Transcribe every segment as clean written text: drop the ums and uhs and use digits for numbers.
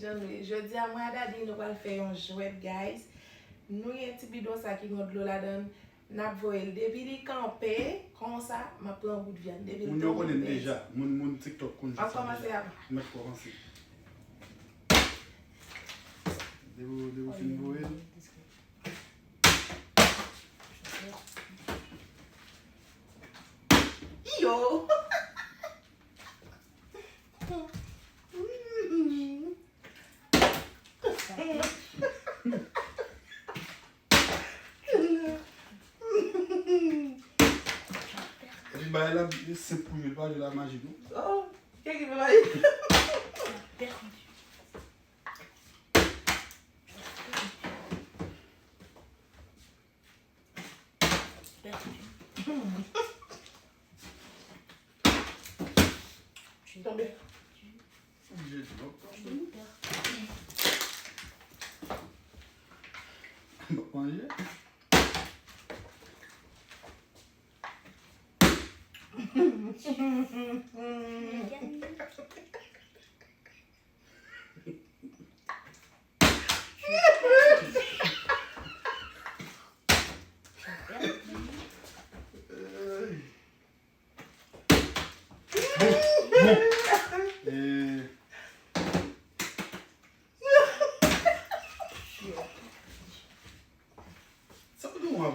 Je dis à moi, Daddy, nous allons faire un jouet, guys. Nous, il y a un petit bidon ça qui nous de l'eau là-dedans. N'a voyé depuis les campé comme ça, m'a pris un bout de viande. Depuis le temps connaît déjà, mon TikTok connaît. On commence à mettre commencer. Devo fin boire. Yo. Bah là, c'est pour lui, pas de la magie, non? Oh, qu'est-ce qu'il veut dire? Je suis tombée. J'ai dit, non. Manger. Ça peut nous avoir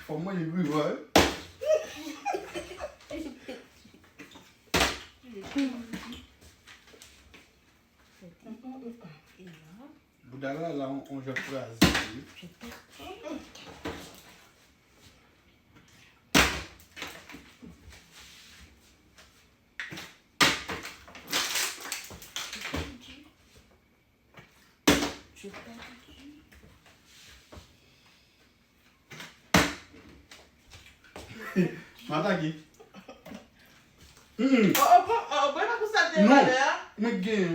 pour moi, il est plus ouais. Boudala, là, on joue phrase. Mataki. Oh, voilà pour ça de Non, mais gain.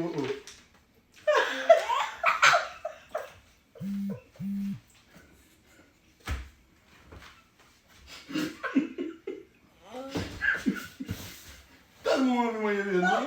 Tellement moyen, non?